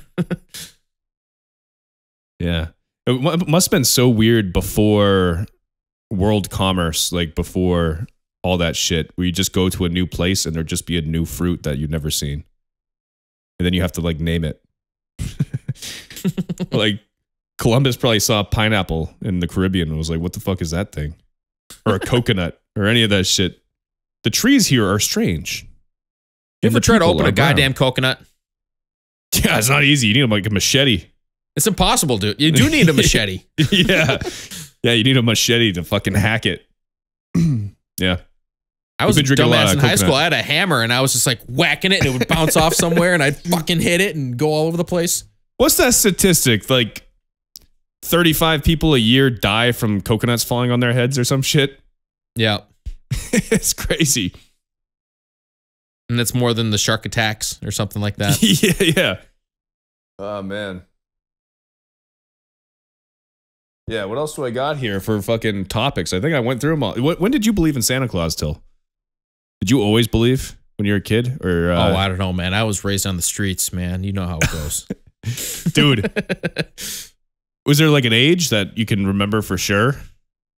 Yeah. It must have been so weird before world commerce, like before all that shit, where you just go to a new place and there'd just be a new fruit that you've never seen. And then you have to like name it. Like Columbus probably saw a pineapple in the Caribbean and was like, what the fuck is that thing? Or a coconut or any of that shit. The trees here are strange. You ever try to open a goddamn coconut? Yeah, it's not easy. You need like a machete. It's impossible, dude. You do need a machete. Yeah. Yeah, you need a machete to fucking hack it. Yeah. I was a dumbass in high school. I had a hammer and I was just like whacking it and it would bounce off somewhere and I'd fucking hit it and go all over the place. What's that statistic? Like 35 people a year die from coconuts falling on their heads or some shit? Yeah. It's crazy. And it's more than the shark attacks or something like that. Yeah. Oh, man. Yeah, what else do I got here for fucking topics? I think I went through them all. When did you believe in Santa Claus, Till? Did you always believe when you were a kid? Or oh, I don't know, man. I was raised on the streets, man. You know how it goes. Dude. Was there like an age that you can remember for sure?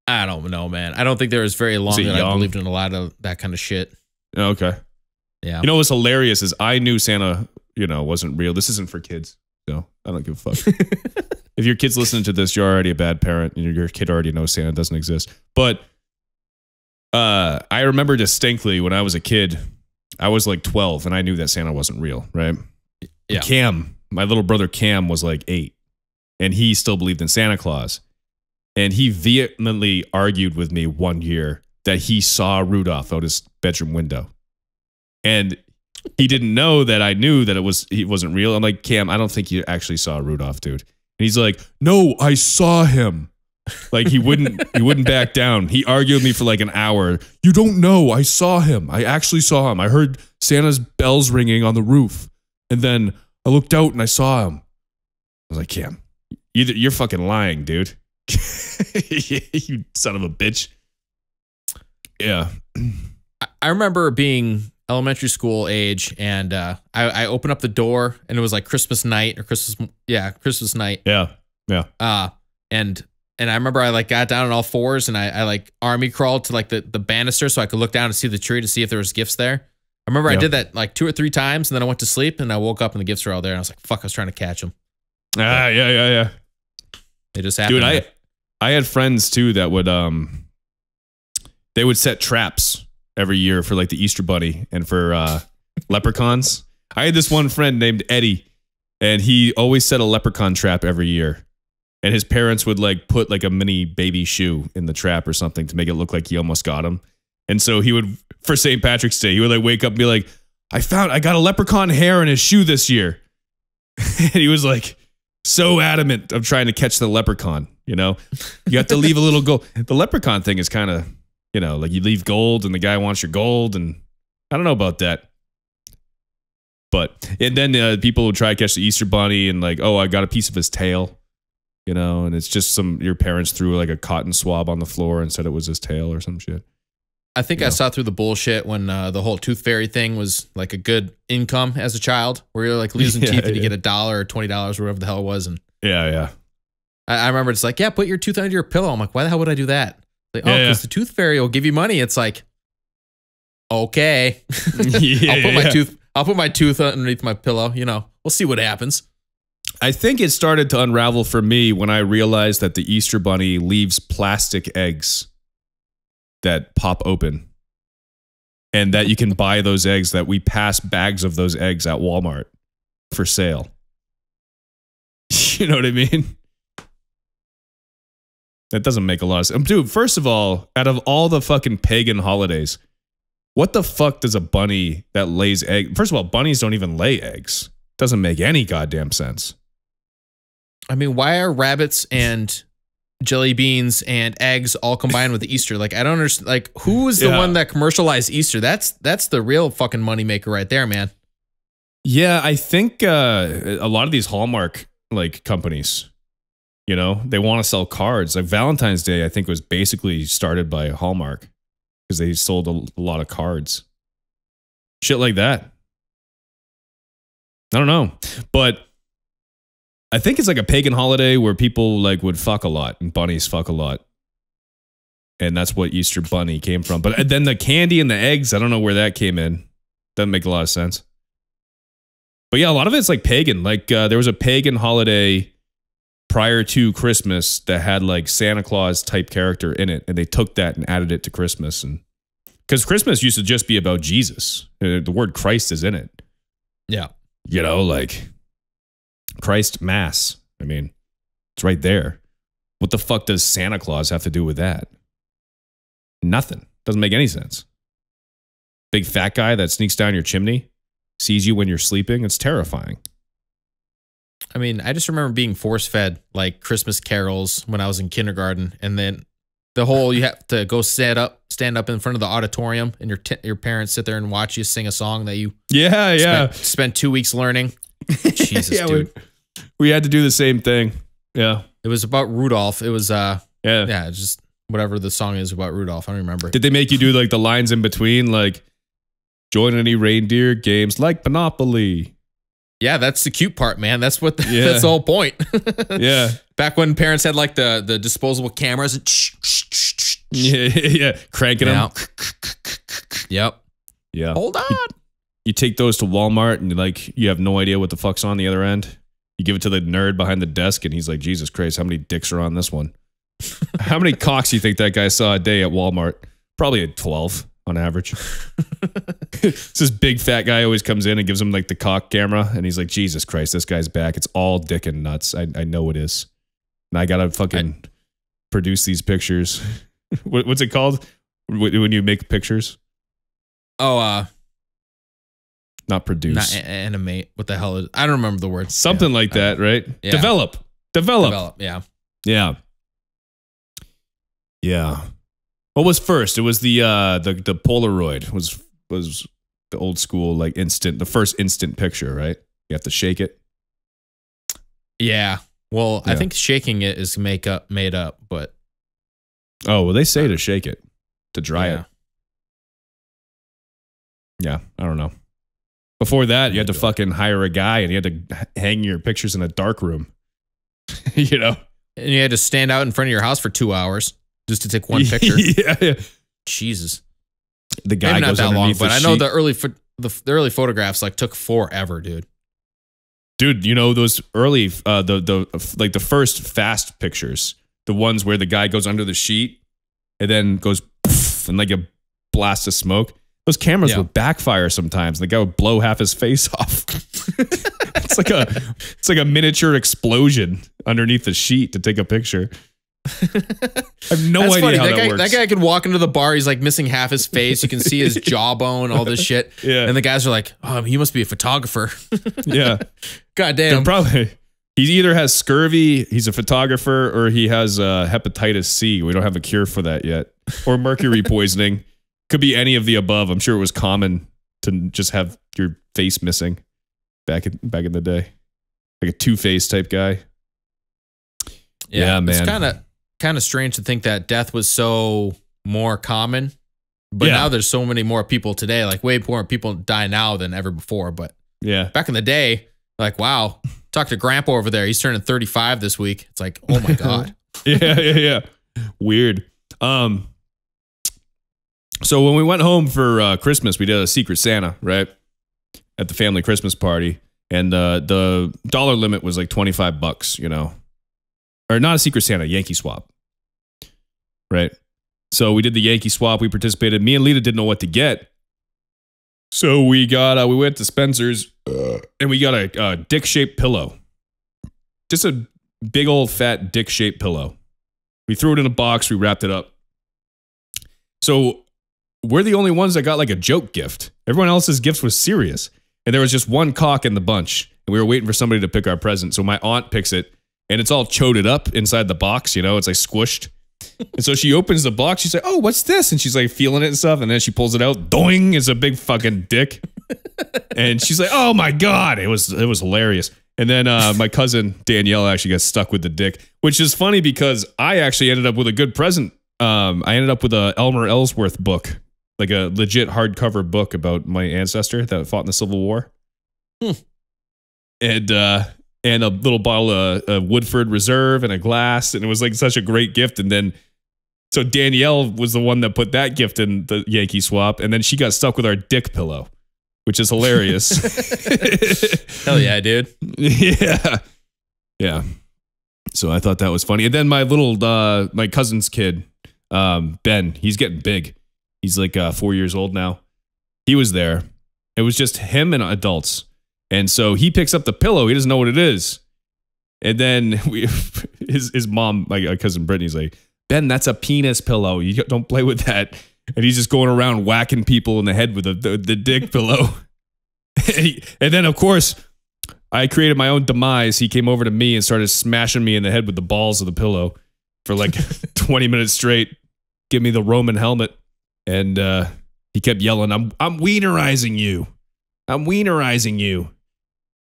I don't know, man. I don't think there was very long that I believed in a lot of that kind of shit. Okay. Yeah. You know what's hilarious is I knew Santa, wasn't real. This isn't for kids, so I don't give a fuck. If your kid's listening to this, you're already a bad parent, and your kid already knows Santa doesn't exist. But I remember distinctly when I was a kid, I was like 12, and I knew that Santa wasn't real, right? Yeah. Cam, my little brother Cam, was like 8, and he still believed in Santa Claus. And he vehemently argued with me one year that he saw Rudolph out his bedroom window. And he didn't know that I knew that he wasn't real. I'm like, Cam, I don't think you actually saw Rudolph, dude. And he's like, no, I saw him. Like he wouldn't back down. He argued with me for like an hour. You don't know. I saw him. I actually saw him. I heard Santa's bells ringing on the roof. And then I looked out and I saw him. I was like, Cam, you're fucking lying, dude. You son of a bitch. Yeah. I remember being elementary school age, and I opened up the door, and it was like Christmas night or Christmas night. Yeah. And I remember I like got down on all fours, and I like army crawled to like the banister so I could look down and see the tree to see if there was gifts there. I remember I did that like 2 or 3 times, and then I went to sleep, and I woke up and the gifts were all there, and I was like, fuck, I was trying to catch them. Yeah. It just happened. Dude, I had friends too that would they would set traps every year for like the Easter Bunny and for leprechauns. I had this one friend named Eddie, and he always set a leprechaun trap every year. And his parents would like put like a mini baby shoe in the trap or something to make it look like he almost got him. And so he would, for St. Patrick's Day, he would like wake up and be like, I got a leprechaun hair in his shoe this year. And he was like so adamant of trying to catch the leprechaun, you have to leave a little gold. The leprechaun thing is kind of, like you leave gold and the guy wants your gold, and I don't know about that. And then people would try to catch the Easter Bunny and like, oh, I got a piece of his tail, and it's just your parents threw like a cotton swab on the floor and said it was his tail or some shit. I think I saw through the bullshit when the whole tooth fairy thing was like a good income as a child, where you're like losing teeth and you get $1 or $20 or whatever the hell it was. And yeah. I remember it's like, yeah, put your tooth under your pillow. I'm like, why the hell would I do that? Like, oh, because the tooth fairy will give you money. It's like, okay, I'll put my tooth underneath my pillow. We'll see what happens. I think it started to unravel for me when I realized that the Easter Bunny leaves plastic eggs that pop open, and that you can buy those eggs, that we pass bags of those eggs at Walmart for sale. You know what I mean? That doesn't make a lot of sense. Dude, first of all, out of all the fucking pagan holidays, what the fuck does a bunny that lays eggs? First of all, bunnies don't even lay eggs. Doesn't make any goddamn sense. I mean, why are rabbits and jelly beans and eggs all combined with Easter? Like, I don't understand. Like, who is the one that commercialized Easter? That's the real fucking moneymaker right there, man. Yeah, I think a lot of these Hallmark like companies, they want to sell cards. Like Valentine's Day, I think, was basically started by Hallmark because they sold a lot of cards. Shit like that. I don't know, but I think it's like a pagan holiday where people like would fuck a lot and bunnies fuck a lot. And that's what Easter Bunny came from. But then the candy and the eggs, I don't know where that came in. Doesn't make a lot of sense. But yeah, a lot of it's like pagan. Like there was a pagan holiday prior to Christmas that had like Santa Claus type character in it. And they took that and added it to Christmas. And because Christmas used to just be about Jesus. The word Christ is in it. Yeah. Like Christ Mass. I mean, it's right there. What the fuck does Santa Claus have to do with that? Nothing. Doesn't make any sense. Big fat guy that sneaks down your chimney, sees you when you're sleeping. It's terrifying. I mean, I just remember being force-fed like Christmas carols when I was in kindergarten, and then the whole you have to go stand up in front of the auditorium, and your parents sit there and watch you sing a song that you spent 2 weeks learning. Jesus, dude. We had to do the same thing. Yeah. It was about Rudolph. It was Yeah. just whatever the song is about Rudolph. I don't remember. Did they make you do like the lines in between, like join any reindeer games like Monopoly? Yeah, that's the cute part, man. That's what that's the whole point. Yeah. Back when parents had like the disposable cameras. Yeah. Cranking them. Yep. Yeah. Hold on. You take those to Walmart and you have no idea what the fuck's on the other end. You give it to the nerd behind the desk and he's like, Jesus Christ, how many dicks are on this one? How many cocks do you think that guy saw a day at Walmart? Probably at 12 on average. It's this big fat guy always comes in and gives him like the cock camera and he's like, Jesus Christ, this guy's back. It's all dick and nuts. I know it is. And I gotta fucking produce these pictures. What's it called when you make pictures? Oh, not produce. Not animate. What the hell is? I don't remember the word. Something like that, right? Yeah. Develop. Yeah. Yeah. Yeah. What was first? It was the Polaroid was the old school like the first instant picture, right? You have to shake it. Yeah. Well, Yeah. I think shaking it is made up, but Oh, well, they say to shake it, to dry it. Yeah, I don't know. Before that, you had to fucking hire a guy and you had to hang your pictures in a dark room. You know? And you had to stand out in front of your house for 2 hours just to take one picture. Yeah. Jesus. The guy Maybe not goes that long, underneath but the I know sheet. the early photographs like took forever, dude. Dude, you know those early the first fast pictures, the ones where the guy goes under the sheet and then goes poof, and like a blast of smoke. Those cameras would backfire sometimes. The guy would blow half his face off. It's like a miniature explosion underneath the sheet to take a picture. I have no That's idea funny. how that works. That guy could walk into the bar. He's like missing half his face. You can see his jawbone, all this shit. Yeah. And the guys are like, oh, he must be a photographer. Yeah. God They're damn. probably he either has scurvy, he's a photographer, or he has hepatitis C. We don't have a cure for that yet. Or mercury poisoning. Could be any of the above. I'm sure it was common to just have your face missing back in the day. Like a Two-Face type guy. Yeah, man. It's kind of strange to think that death was so more common. But now there's so many more people today. Like way more people die now than ever before. But Yeah. back in the day, like, wow, talk to Grandpa over there. He's turning 35 this week. It's like, oh my God. Yeah. Weird. So when we went home for Christmas, we did a Secret Santa, right? At the family Christmas party. And the dollar limit was like $25, you know. Or not a Secret Santa, Yankee Swap. Right? So we did the Yankee Swap. We participated. Me and Lita didn't know what to get. So we went to Spencer's and we got a dick-shaped pillow. Just a big old fat dick-shaped pillow. We threw it in a box. We wrapped it up. So we're the only ones that got like a joke gift. Everyone else's gifts was serious. And there was just one cock in the bunch. And we were waiting for somebody to pick our present. So my aunt picks it. And it's all choded up inside the box. You know, it's like squished. And so she opens the box. She's like, oh, what's this? And she's like feeling it and stuff. And then she pulls it out. Doing! It's a big fucking dick. And she's like, oh my God. It was hilarious. And then my cousin Danielle actually got stuck with the dick, which is funny because I actually ended up with a good present. I ended up with a Elmer Ellsworth book, like a legit hardcover book about my ancestor that fought in the Civil War. And a little bottle of Woodford Reserve and a glass. And it was like such a great gift. And then, so Danielle was the one that put that gift in the Yankee Swap. And then she got stuck with our dick pillow, which is hilarious. Hell yeah, dude. Yeah. Yeah. So I thought that was funny. And then my my cousin's kid, Ben, he's getting big. He's like 4 years old now. He was there. It was just him and adults. And so he picks up the pillow. He doesn't know what it is. And then his mom, my cousin Brittany's like, Ben, that's a penis pillow. You don't play with that. And he's just going around whacking people in the head with the dick pillow. And then, of course, I created my own demise. He came over to me and started smashing me in the head with the balls of the pillow for like 20 minutes straight. Give me the Roman helmet. And he kept yelling, I'm wienerizing you. I'm wienerizing you.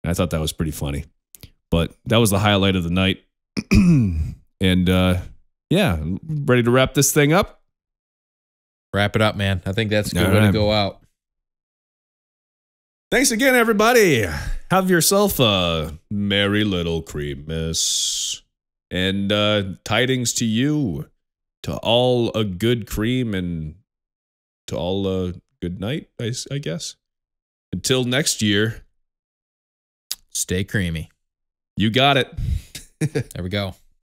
And I thought that was pretty funny. But that was the highlight of the night. And yeah, ready to wrap this thing up? Wrap it up, man. I think that's a good way to go out. Thanks again, everybody. Have yourself a merry little Creamus. And tidings to you. To all a good cream and to all a good night, I guess. Until next year. Stay creamy. You got it. There we go.